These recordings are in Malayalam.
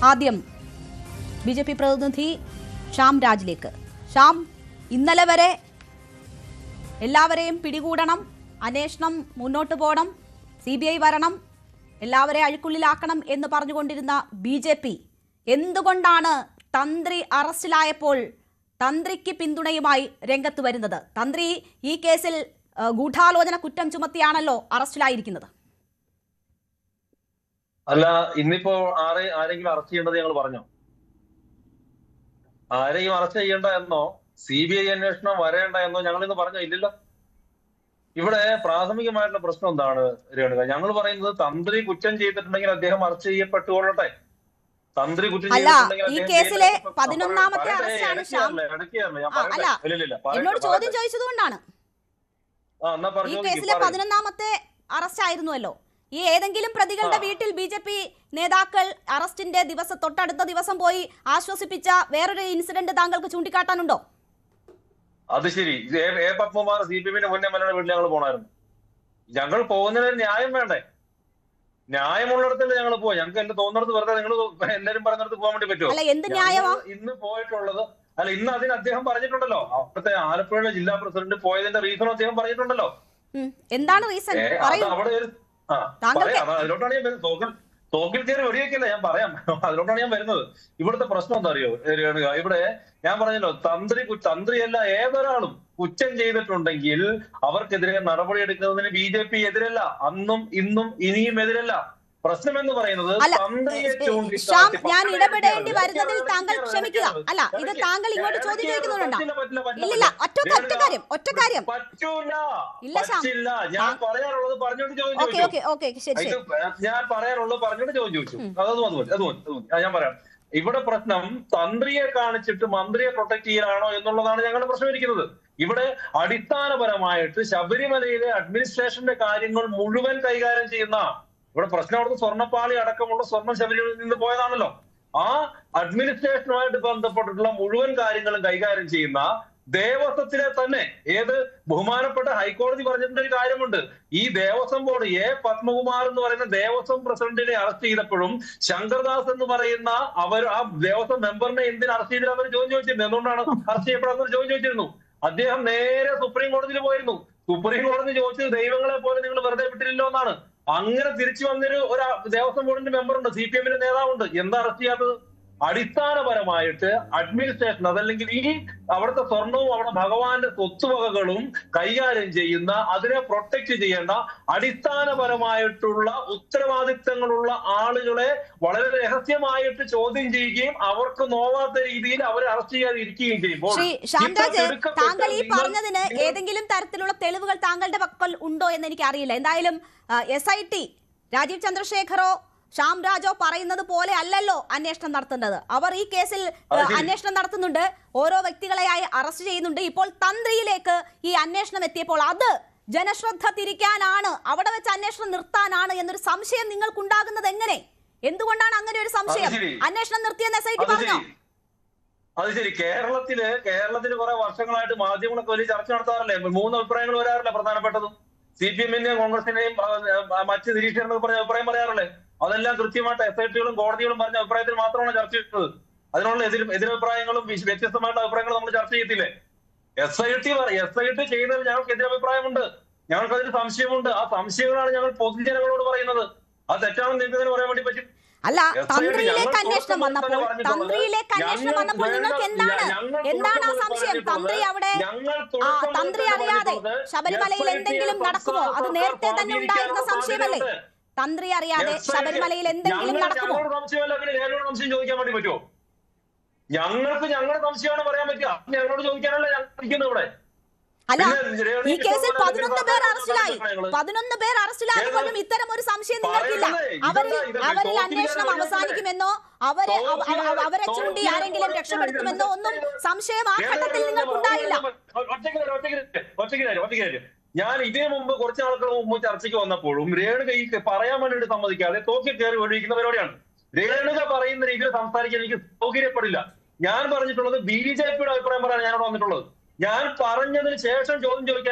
ആദ്യം ബിജെപി പ്രതിനിധി ശ്യാം രാജിലേക്ക്. ശ്യാം, ഇന്നലെ വരെ എല്ലാവരെയും പിടികൂടണം, അന്വേഷണം മുന്നോട്ട് പോകണം, CBI വരണം, എല്ലാവരെയും അഴിക്കുള്ളിലാക്കണം എന്ന് പറഞ്ഞുകൊണ്ടിരുന്ന BJP എന്തുകൊണ്ടാണ് തന്ത്രി അറസ്റ്റിലായപ്പോൾ തന്ത്രിക്ക് പിന്തുണയുമായി രംഗത്ത് വരുന്നത്? തന്ത്രി ഈ കേസിൽ ഗൂഢാലോചന കുറ്റം ചുമത്തിയാണല്ലോ അറസ്റ്റിലായിരിക്കുന്നത്. അല്ല, ഇന്നിപ്പോ ആരെങ്കിലും അറസ്റ്റ് ചെയ്യേണ്ടത് ഞങ്ങൾ പറഞ്ഞോ? ആരെയും അറസ്റ്റ് ചെയ്യേണ്ട എന്നോ CBI അന്വേഷണം വരേണ്ട എന്നോ ഞങ്ങൾ ഇന്ന് പറഞ്ഞോ? ഇല്ലല്ലോ. ഇവിടെ പ്രാഥമികമായിട്ടുള്ള പ്രശ്നം എന്താണ് രേണുക? ഞങ്ങൾ പറയുന്നത് തന്ത്രി കുറ്റം ചെയ്തിട്ടുണ്ടെങ്കിൽ അദ്ദേഹം അറസ്റ്റ് ചെയ്യപ്പെട്ടുകൊള്ളട്ടെ. തന്ത്രി കുറ്റം ചെയ്തിട്ടുണ്ടെങ്കിൽ ഈ കേസിലെ 11ാമത്തെ അറസ്റ്റാണ് ശ്യാം. എന്നോട് ചോദ്യം ചോദിച്ചതുകൊണ്ടാണ്. ഈ കേസിലെ 11ാമത്തെ അറസ്റ്റ് ആയിരുന്നുവല്ലോ. ഈ ഏതെങ്കിലും പ്രതികളുടെ വീട്ടിൽ BJP നേതാക്കൾ അറസ്റ്റിന്റെ തൊട്ടടുത്ത ദിവസം പോയി ആശ്വസിപ്പിച്ച വേറൊരു ഇൻസിഡന്റ് താങ്കൾക്ക് ചൂണ്ടിക്കാട്ടാനുണ്ടോ? അത് ശരി. പത്മകുമാർ CPM മുന്നേ മലയുടെ വീട്ടിൽ ഞങ്ങൾ പോണായിരുന്നു. ഞങ്ങൾ പോകുന്നതിന് ന്യായം വേണ്ടേ? ന്യായമുള്ളിടത്തല്ലേ ഞങ്ങൾ പോവാ. ഞങ്ങൾക്ക് എല്ലാം തോന്നുന്നിടത്ത് വെറുതെ നിങ്ങൾ എല്ലാരും പറഞ്ഞിടത്ത് പോകാൻ വേണ്ടി പറ്റുമോ? ഇന്ന് പോയിട്ടുള്ളത് ഇന്ന് അതിന് അദ്ദേഹം പറഞ്ഞിട്ടുണ്ടല്ലോ. അവിടുത്തെ ആലപ്പുഴയിലെ ജില്ലാ പ്രസിഡന്റ് പോയതിന്റെ റീസൺ അദ്ദേഹം പറഞ്ഞിട്ടുണ്ടല്ലോ. എന്താണ് റീസൺ? അവിടെ അതിലോട്ടാണ് ഞാൻ തോക്കിൽ കയറി വെടിവെക്കല്ല, ഞാൻ പറയാം. അതിലോട്ടാണ് ഞാൻ വരുന്നത്. ഇവിടുത്തെ പ്രശ്നം എന്താ അറിയോ രേണുക? ഇവിടെ ഞാൻ പറഞ്ഞല്ലോ, തന്ത്രിയല്ല ഏതൊരാളും കുറ്റം ചെയ്തിട്ടുണ്ടെങ്കിൽ അവർക്കെതിരെ നടപടിയെടുക്കുന്നതിന് BJP എതിരല്ല. അന്നും ഇന്നും ഇനിയും എതിരല്ല. പ്രശ്നം എന്ന് പറയുന്നത് ഞാൻ ഇടപെടേണ്ടി വരുന്നതിൽ താങ്കൾ ക്ഷമിക്കുക. അല്ല, ഇത് താങ്കൾ ഇങ്ങോട്ട് ചോദ്യം ചോദിക്കുന്നുണ്ടോ? ഇല്ലില്ല, ഒറ്റ കാര്യം പറ്റില്ല. ഞാൻ പറയാനുള്ളത് പറഞ്ഞോണ്ട് ചോദ്യം ചോദിച്ചു. ഞാൻ പറയാം. ഇവിടെ പ്രശ്നം തന്ത്രിയെ കാണിച്ചിട്ട് മന്ത്രിയെ പ്രൊട്ടക്ട് ചെയ്യലാണോ എന്നുള്ളതാണ് ഞങ്ങളുടെ പ്രശ്നം ഇരിക്കുന്നത്. ഇവിടെ അടിസ്ഥാനപരമായിട്ട് ശബരിമലയിലെ അഡ്മിനിസ്ട്രേഷന്റെ കാര്യങ്ങൾ മുഴുവൻ കൈകാര്യം ചെയ്യുന്ന, ഇവിടെ പ്രശ്നം അവിടുത്തെ സ്വർണ്ണപ്പാളി അടക്കമുള്ള സ്വർണ്ണം ശബരിമലയിൽ നിന്ന് പോയതാണല്ലോ. ആ അഡ്മിനിസ്ട്രേഷനുമായിട്ട് ബന്ധപ്പെട്ടിട്ടുള്ള മുഴുവൻ കാര്യങ്ങളും കൈകാര്യം ചെയ്യുന്ന ദേവസ്വത്തിലെ തന്നെ ബഹുമാനപ്പെട്ട ഹൈക്കോടതി പറഞ്ഞിട്ടുള്ള ഒരു കാര്യമുണ്ട്. ഈ ദേവസ്വം ബോർഡ് പത്മകുമാർ എന്ന് പറയുന്ന ദേവസ്വം പ്രസിഡന്റിനെ അറസ്റ്റ് ചെയ്തപ്പോഴും ശങ്കർദാസ് എന്ന് പറയുന്ന ആ ദേവസ്വം മെമ്പറിനെ എന്തിന് അറസ്റ്റ് ചെയ്തില്ല എന്നൊരു ചോദ്യം ചോദിച്ചിരുന്നു. എന്തുകൊണ്ടാണ് അറസ്റ്റ് ചെയ്യപ്പെടാത്തൊരു ചോദ്യം ചോദിച്ചിരുന്നു. അദ്ദേഹം നേരെ സുപ്രീം കോടതിയിൽ പോയിരുന്നു. സുപ്രീം കോടതി ചോദിച്ചത് ദൈവങ്ങളെ പോലെ നിങ്ങൾ വെറുതെ വിട്ടില്ലല്ലോ എന്നാണ്. അങ്ങനെ തിരിച്ചു വന്നൊരു ദേവസ്വം ബോർഡിന്റെ മെമ്പറുണ്ട്, CPM നേതാവുണ്ട്. എന്താ അറസ്റ്റ് ചെയ്യാത്തത്? അടിസ്ഥാനപരമായിട്ട് അഡ്മിനിസ്ട്രേഷൻ, അതല്ലെങ്കിൽ ഈ അവിടുത്തെ സ്വർണവും അവിടെ ഭഗവാന്റെ സ്വത്തുവകകളും കൈകാര്യം ചെയ്യുന്ന, അതിനെ പ്രൊട്ടക്ട് ചെയ്യേണ്ട അടിസ്ഥാനപരമായിട്ടുള്ള ഉത്തരവാദിത്തങ്ങളുള്ള ആളുകളെ വളരെ രഹസ്യമായിട്ട് ചോദ്യം ചെയ്യുകയും അവർക്ക് നോവാത്ത രീതിയിൽ അവരെ അറസ്റ്റ് ചെയ്യാതെ ഇരിക്കുകയും ചെയ്യുമ്പോൾ, താങ്കൾ ഈ പറഞ്ഞതിന് ഏതെങ്കിലും തരത്തിലുള്ള തെളിവുകൾ താങ്കളുടെ പക്കൽ ഉണ്ടോ എന്ന് എനിക്ക് അറിയില്ല. എന്തായാലും SIT രാജീവ് ചന്ദ്രശേഖറോ ശ്യാം രാജോ പറയുന്നത് പോലെ അല്ലല്ലോ അന്വേഷണം നടത്തേണ്ടത്. അവർ ഈ കേസിൽ അന്വേഷണം നടത്തുന്നുണ്ട്, ഓരോ വ്യക്തികളെയായി അറസ്റ്റ് ചെയ്യുന്നുണ്ട്. ഇപ്പോൾ തന്ത്രിയിലേക്ക് ഈ അന്വേഷണം എത്തിയപ്പോൾ അത് ജനശ്രദ്ധ തിരിക്കാനാണ്, അവിടെ വെച്ച് അന്വേഷണം നിർത്താനാണ് എന്നൊരു സംശയം നിങ്ങൾക്കുണ്ടാകുന്നത് എങ്ങനെ? എന്തുകൊണ്ടാണ് അങ്ങനെ ഒരു സംശയം? അന്വേഷണം നിർത്തിയെന്ന് SIT പറഞ്ഞോ? അത് ശരി. കേരളത്തില് കുറെ വർഷങ്ങളായിട്ട് മാധ്യമങ്ങളൊക്കെ വലിയ ചർച്ച നടത്താറില്ലേ? 3 അഭിപ്രായങ്ങൾ വരാറില്ല. പ്രധാനപ്പെട്ടതും CPM-ന്റെയും കോൺഗ്രസിന്റെയും മറ്റ് നിരീക്ഷകർക്ക് പറഞ്ഞ അഭിപ്രായം പറയാറില്ലേ? അതെല്ലാം കൃത്യമായിട്ട് SIT-കളും കോടതികളും പറഞ്ഞ അഭിപ്രായത്തിൽ മാത്രമാണ് ചർച്ച ചെയ്യുന്നത്. അതിനുള്ള എതിരഭിപ്രായങ്ങളും വ്യത്യസ്തമായിട്ടുള്ള അഭിപ്രായങ്ങളും നമ്മൾ ചർച്ച ചെയ്യത്തില്ലേ? SIT ചെയ്യുന്നതിൽ ഞങ്ങൾക്ക് എതിരഭിപ്രായമുണ്ട്, ഞങ്ങൾക്ക് അതിന് സംശയമുണ്ട്. ആ സംശയങ്ങളാണ് ഞങ്ങൾ പൊതുജനങ്ങളോട് പറയുന്നത്. അത് തെറ്റാണെന്ന് നിങ്ങൾക്ക് പറയാൻ വേണ്ടി പറ്റും. അല്ല, തന്ത്രിയിലേക്ക് അന്വേഷണം വന്നപ്പോൾ നിങ്ങൾക്ക് എന്താണ് ആ സംശയം? തന്ത്രി അറിയാതെ ശബരിമലയിൽ എന്തെങ്കിലും നടക്കുമോ? അത് നേരത്തെ തന്നെ ഉണ്ടായിരുന്ന സംശയമല്ലേ? തന്ത്രി അറിയാതെ ശബരിമലയിൽ എന്തെങ്കിലും നടക്കുമോ? സംശയം ചോദിക്കാൻ വേണ്ടി പറ്റുമോ? ഞങ്ങൾക്ക് ഞങ്ങളുടെ സംശയമാണ് പറയാൻ പറ്റുക. ഞങ്ങളോട് ചോദിക്കാനല്ല ഞങ്ങൾ ഇരിക്കുന്നത് ഇവിടെ. അല്ല, ഈ കേസിൽ 11 പേർ അറസ്റ്റിലാകുമ്പോഴും ഇത്തരം ഒരു സംശയം നിങ്ങൾക്കില്ല. അവരിൽ അന്വേഷണം അവസാനിക്കുമെന്നോ അവരെ ചൂണ്ടി ആരെങ്കിലും രക്ഷപ്പെടുത്തുമെന്നോ ഒന്നും സംശയം ആ ഘട്ടത്തിൽ നിങ്ങൾക്കുണ്ടായില്ല. ഒറ്റയ്ക്ക് ഞാൻ ഇതിനു മുമ്പ് കുറച്ച് നാളുകൾ മുമ്പ് ചർച്ചയ്ക്ക് വന്നപ്പോഴും രേണുക ഈ പറയാൻ വേണ്ടിയിട്ട് സമ്മതിക്കാതെ തോക്കിൽ കയറി വെടിവെക്കുന്ന പരിപാടിയാണ്. രേണുക പറയുന്ന രീതിയിൽ സംസാരിക്കാൻ എനിക്ക് സൗകര്യപ്പെടില്ല. ഞാൻ പറഞ്ഞിട്ടുള്ളത് BJP-യുടെ അഭിപ്രായം പറയാൻ ഞാനോട് വന്നിട്ടുള്ളത്. ഞാൻ പറഞ്ഞതിന് ശേഷം ചോദ്യം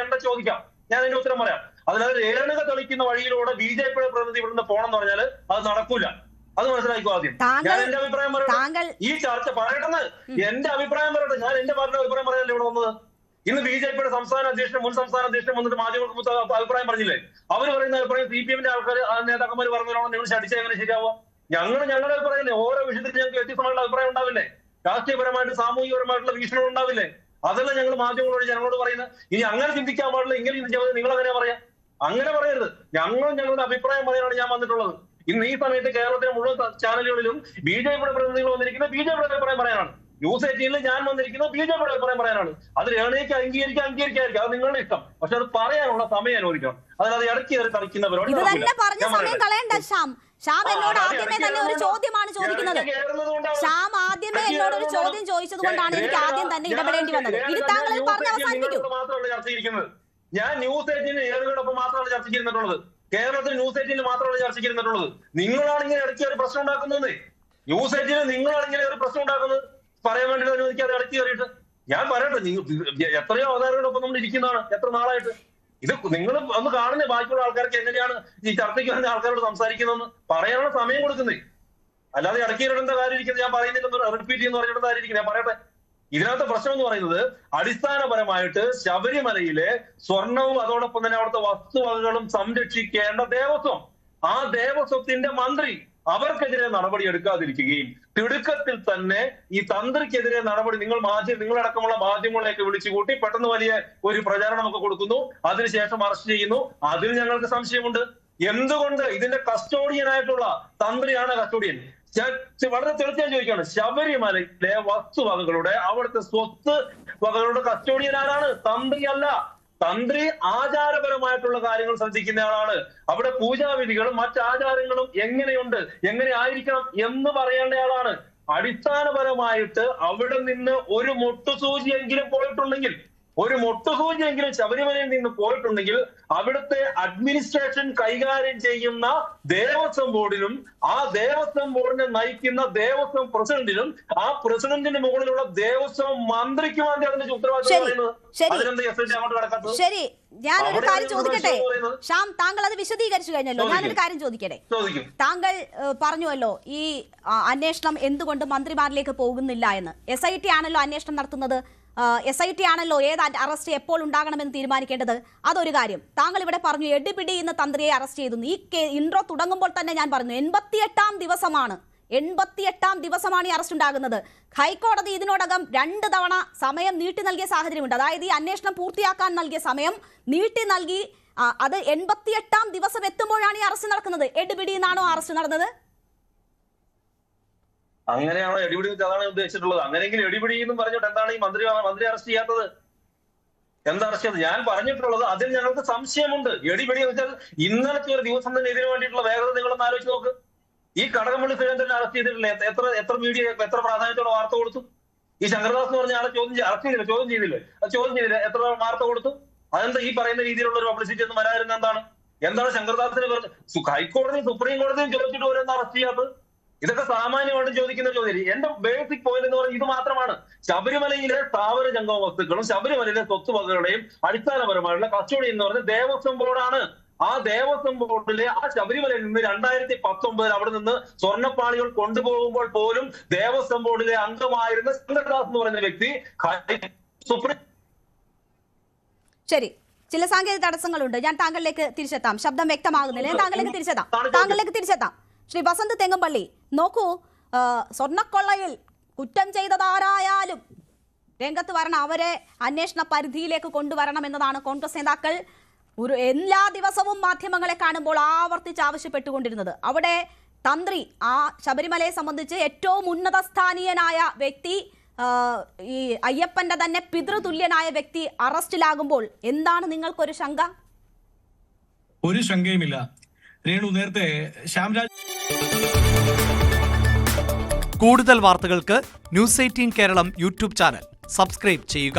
ചോദിക്കാം. ഞാൻ അതിന്റെ ഉത്തരം പറയാം. അതിനകത്ത് രേണുക തെളിക്കുന്ന വഴിയിലൂടെ BJP-യുടെ പ്രതിനിധി ഇവിടുന്ന് പോകണമെന്ന് പറഞ്ഞാൽ അത് നടക്കൂല. അത് മനസ്സിലാക്കിക്കോ ആദ്യം. ഞാൻ എന്റെ അഭിപ്രായം പറയട്ടെ. ഈ ചർച്ച പറയട്ടെന്ന് എന്റെ അഭിപ്രായം പറയട്ടെ. ഞാൻ എന്റെ പാർട്ടിയുടെ അഭിപ്രായം പറയാനല്ലേ ഇവിടെ വന്നത്. ഇന്ന് ബി.ജെ.പിയുടെ സംസ്ഥാന അധ്യക്ഷനും മുൻ സംസ്ഥാന അധ്യക്ഷനും വന്നിട്ട് മാധ്യമങ്ങൾക്ക് അഭിപ്രായം പറഞ്ഞില്ലേ? അവർ പറയുന്ന അഭിപ്രായം CPM-ന്റെ ആൾക്കാർ നേതാക്കന്മാർ പറഞ്ഞവരാണോ നിങ്ങൾ ശടിച്ചാൽ എങ്ങനെ ശരിയാവുക? ഞങ്ങളുടെ അഭിപ്രായമില്ലേ? ഓരോ വിഷയത്തിൽ ഞങ്ങൾക്ക് വ്യത്യസ്തമായിട്ടുള്ള അഭിപ്രായം ഉണ്ടാവില്ലേ? രാഷ്ട്രീയപരമായിട്ട് സാമൂഹികപരമായിട്ടുള്ള വീക്ഷണം ഉണ്ടാവില്ലേ? അതല്ല ഞങ്ങൾ മാധ്യമങ്ങളോട് ജനങ്ങളോട് പറയുന്നത്. ഇനി അങ്ങനെ ചിന്തിക്കാൻ പാടില്ല, ഇങ്ങനെ നിങ്ങൾ അങ്ങനെ പറയാം. അങ്ങനെ പറയരുത്. ഞങ്ങളുടെ അഭിപ്രായം പറയാനാണ് ഞാൻ വന്നിട്ടുള്ളത്. ഇന്ന് ഈ സമയത്ത് കേരളത്തിലെ മുഴുവൻ ചാനലുകളിലും ബി.ജെ.പിയുടെ പ്രതിനിധികൾ വന്നിരിക്കുന്നത് ബി.ജെ.പിയുടെ അഭിപ്രായം പറയാനാണ്. ന്യൂസ് 18-ൽ ഞാൻ വന്നിരിക്കുന്നത് ബി.ജെ.പിയുടെ അഭിപ്രായം പറയാനാണ്. അത് രേണയ്ക്ക് അംഗീകരിക്കാതിരിക്കും, അത് നിങ്ങളുടെ ഇഷ്ടം. പക്ഷെ അത് പറയാനുള്ള സമയം അനുവദിക്കണം. അതിനത് ഇടയ്ക്ക് കയറി കളിക്കുന്നവരോട് ശ്യാം എന്നോട് ആദ്യമേ തന്നെ ഒരു ചോദ്യമാണ് ചോദിക്കുന്നത്. ശ്യാം ആദ്യമേ എന്നോട് ഒരു ചോദ്യം ചോദിച്ചത് കൊണ്ടാണ് എനിക്ക് ആദ്യം തന്നെ ഇടപെടേണ്ടി വന്നത്. ഇത് താങ്കൾ പറഞ്ഞ് അവസാനിപ്പിക്കൂ. മാത്രമല്ല ചർച്ച ചെയ്തിരിക്കുന്നത്. ഞാൻ ന്യൂസ് 18 ഏഴുകളോടൊപ്പം മാത്രമാണ് ചർച്ചയ്ക്ക് ഇരുന്നിട്ടുള്ളത്. കേരളത്തിൽ ന്യൂസ് 18 മാത്രമാണ് ചർച്ചയ്ക്ക് ഇരുന്നിട്ടുള്ളത്. നിങ്ങളാണ് ഇങ്ങനെ ഇടയ്ക്ക് ഒരു പ്രശ്നം ഉണ്ടാക്കുന്നത്. ന്യൂസ് 18 നിങ്ങളാണ് ഇങ്ങനെ ഒരു പ്രശ്നം ഉണ്ടാക്കുന്നത്. പറയാൻ വേണ്ടി അനുവദിക്കാതെ ഇടയ്ക്ക് കയറിയിട്ട്. ഞാൻ പറയട്ടെ, എത്രയോ അവതാരങ്ങളൊപ്പം നമ്മൾ ഇരിക്കുന്നതാണ് എത്ര നാളായിട്ട്. ഇത് നിങ്ങൾ ഒന്ന് കാണുന്നേ ബാക്കിയുള്ള ആൾക്കാർക്ക് എങ്ങനെയാണ് ഈ ചർച്ചയ്ക്ക് വരുന്ന ആൾക്കാരോട് സംസാരിക്കുന്നതെന്ന് പറയാനുള്ള സമയം കൊടുക്കുന്നേ. അല്ലാതെ ഇടയ്ക്ക് ഇടേണ്ട കാര്യം ഇരിക്കുന്നത് ഞാൻ പറയുന്നില്ലെന്ന് റിപ്പീറ്റ് ചെയ്യുന്ന പറഞ്ഞിട്ട് കാര്യം ഇരിക്കുന്നത്. ഞാൻ പറയട്ടെ, ഇതിനകത്ത് പ്രശ്നം എന്ന് പറയുന്നത് അടിസ്ഥാനപരമായിട്ട് ശബരിമലയിലെ സ്വർണവും അതോടൊപ്പം തന്നെ അവിടുത്തെ വസ്തുവകകളും സംരക്ഷിക്കേണ്ട ദേവസ്വം, ആ ദേവസ്വത്തിന്റെ മന്ത്രി അവർക്കെതിരെ നടപടി എടുക്കാതിരിക്കുകയും തിടുക്കത്തിൽ തന്നെ ഈ തന്ത്രിക്കെതിരെ നടപടി നിങ്ങളടക്കമുള്ള മാധ്യമങ്ങളെയൊക്കെ വിളിച്ചുകൂട്ടി പെട്ടെന്ന് വലിയ ഒരു പ്രചാരണമൊക്കെ കൊടുക്കുന്നു, അതിനുശേഷം അറസ്റ്റ് ചെയ്യുന്നു. അതിൽ ഞങ്ങൾക്ക് സംശയമുണ്ട്. എന്തുകൊണ്ട്? ഇതിന്റെ കസ്റ്റോഡിയനായിട്ടുള്ള തന്ത്രിയാണ് കസ്റ്റോഡിയൻ. വളരെ തീർച്ചയായും ചോദിക്കുകയാണ്, ശബരിമലയിലെ വസ്തുവകകളുടെ അവിടുത്തെ സ്വത്ത് വകകളുടെ കസ്റ്റോഡിയൻ ആരാണ്? തന്ത്രിയല്ല. തന്ത്രി ആചാരപരമായിട്ടുള്ള കാര്യങ്ങൾ ശ്രദ്ധിക്കുന്ന ആളാണ്. അവിടെ പൂജാവിധികളും മറ്റാചാരങ്ങളും എങ്ങനെയുണ്ട്, എങ്ങനെ ആയിരിക്കണം എന്ന് പറയേണ്ട ആളാണ്. അടിസ്ഥാനപരമായിട്ട് അവിടെ നിന്ന് ഒരു മുട്ടുസൂചിയെങ്കിലും ശബരിമലയിൽ നിന്ന് പോയിട്ടുണ്ടെങ്കിൽ അവിടുത്തെ അഡ്മിനിസ്ട്രേഷൻ കൈകാര്യം ചെയ്യുന്ന ദേവസ്വം ബോർഡിനും ആ ദേവസ്വം ബോർഡിനെ നയിക്കുന്ന ദേവസ്വം പ്രസിഡന്റിനും ആ പ്രസിഡന്റിന് മുകളിലുള്ള ദേവസ്വം മന്ത്രിക്കുമാണ് അതിന്റെ ഉത്തരവാദിത്വം. ശരി, ഞാനൊരു കാര്യം ചോദിക്കട്ടെ ശ്യാം, താങ്കൾ അത് വിശദീകരിച്ചു കഴിഞ്ഞല്ലോ. ഞാനൊരു കാര്യം ചോദിക്കട്ടെ. താങ്കൾ പറഞ്ഞുവല്ലോ ഈ അന്വേഷണം എന്തുകൊണ്ട് മന്ത്രിമാരിലേക്ക് പോകുന്നില്ല എന്ന്. SIT ആണല്ലോ അന്വേഷണം നടത്തുന്നത്. SIT ആണല്ലോ ഏത് അറസ്റ്റ് എപ്പോൾ ഉണ്ടാകണമെന്ന് തീരുമാനിക്കേണ്ടത്. അതൊരു കാര്യം. താങ്കൾ ഇവിടെ പറഞ്ഞു എടിപിടി ഇന്ന് തന്ത്രിയെ അറസ്റ്റ് ചെയ്തു. ഈ ഇൻട്രോ തുടങ്ങുമ്പോൾ തന്നെ ഞാൻ പറഞ്ഞു 88ാം ദിവസമാണ് ഈ അറസ്റ്റ് ഉണ്ടാകുന്നത്. ഹൈക്കോടതി ഇതിനോടകം 2 തവണ സമയം നീട്ടി നൽകിയ സാഹചര്യമുണ്ട്. അതായത് ഈ അന്വേഷണം പൂർത്തിയാക്കാൻ നൽകിയ സമയം നീട്ടി നൽകി. അത് 88ാം ദിവസം എത്തുമ്പോഴാണ് ഈ അറസ്റ്റ് നടക്കുന്നത്. എടിപിടി എന്നാണോ അറസ്റ്റ് നടന്നത്? അങ്ങനെയാണോ എടിപിടി? അതാണ് ഉദ്ദേശിച്ചിട്ടുള്ളത്. അങ്ങനെയെങ്കിലും എടിപിടി എന്നും പറഞ്ഞിട്ട് എന്താണ് ഈ മന്ത്രി അറസ്റ്റ് ചെയ്യാത്തത്? എന്താ അറസ്റ്റ് ചെയ്തത്? ഞാൻ പറഞ്ഞിട്ടുള്ളത് അതിൽ ഞങ്ങൾക്ക് സംശയമുണ്ട്. എടിപിടി എന്ന് വെച്ചാൽ ഇന്നലത്തെ ഒരു ദിവസം തന്നെ ഇതിനു വേണ്ടിയിട്ടുള്ള വേഗത നിങ്ങളൊന്ന് ആലോചിച്ച് നോക്ക്. ഈ കടകംപള്ളി സുരേന്ദ്രനെ അറസ്റ്റ് ചെയ്തിട്ടില്ല. എത്ര മീഡിയ എത്ര പ്രാധാന്യത്തോടെ വാർത്ത കൊടുത്തു? ഈ ശങ്കർദാസ് എന്ന് പറഞ്ഞ ആളെ ചോദ്യം ചെയ്തില്ലേ? എത്ര വാർത്ത കൊടുത്തു? അതെന്താ ഈ പറയുന്ന രീതിയിലുള്ള ഒരു പബ്ലിസിറ്റി ഒന്നും വരാതിരുന്ന എന്താണ് ശങ്കർദാസിനെ ഹൈക്കോടതിയും സുപ്രീം കോടതിയും ചോദിച്ചിട്ട് പോലും എന്താ അറസ്റ്റ് ചെയ്യാത്തത്? ഇതൊക്കെ സാമാന്യമായിട്ട് ചോദിക്കുന്ന ചോദ്യം. എന്റെ ബേസിക് പോയിന്റ് എന്ന് പറയുന്നത് ഇത് മാത്രമാണ്. ശബരിമലയിലെ സ്ഥാവര ജംഗമ വസ്തുക്കളും ശബരിമലയിലെ സ്വത്തുവകകളുടെയും അടിസ്ഥാനപരമായിട്ടുള്ള കസ്റ്റഡി എന്ന് പറയുന്നത് ദേവസ്വം ബോർഡാണ്. ആ ദേവസ്വം ബോർഡിലെ ആ ശബരിമലയിൽ നിന്ന് 2019 അവിടെ നിന്ന് സ്വർണ്ണപ്പാളികൾ കൊണ്ടുപോകുമ്പോൾ പോലും ദേവസ്വം ബോർഡിലെ അംഗമായിരുന്ന ശങ്കർദാസ് എന്ന് പറയുന്ന വ്യക്തി സുപ്രീം. ശരി, ചില സാങ്കേതിക തടസ്സങ്ങളുണ്ട്. ഞാൻ താങ്കളിലേക്ക് തിരിച്ചെത്താം. ശബ്ദം വ്യക്തമാകുന്നില്ല. ഞാൻ താങ്കളിലേക്ക് തിരിച്ചെത്താം. ശ്രീ വസന്ത് തെങ്ങമ്പള്ളി, നോക്കൂ, സ്വർണ്ണക്കൊള്ളയിൽ കുറ്റം ചെയ്തതാരായാലും രംഗത്ത് വരണം, അവരെ അന്വേഷണ പരിധിയിലേക്ക് കൊണ്ടുവരണം എന്നതാണ് കോൺഗ്രസ് നേതാക്കൾ എല്ലാ ദിവസവും മാധ്യമങ്ങളെ കാണുമ്പോൾ ആവർത്തിച്ച് ആവശ്യപ്പെട്ടുകൊണ്ടിരുന്നത്. അവിടെ തന്ത്രി, ആ ശബരിമലയെ സംബന്ധിച്ച് ഏറ്റവും ഉന്നതസ്ഥാനീയനായ വ്യക്തി, ഈ അയ്യപ്പന്റെ തന്നെ പിതൃതുല്യനായ വ്യക്തി അറസ്റ്റിലാകുമ്പോൾ എന്താണ് നിങ്ങൾക്കൊരു ശങ്ക? ഒരു ശങ്കയുമില്ല രേണു. നേരത്തെ ശ്യാംരാജ്. കൂടുതൽ വാർത്തകൾക്ക് News 18 Keralam YouTube channel subscribe ചെയ്യുക.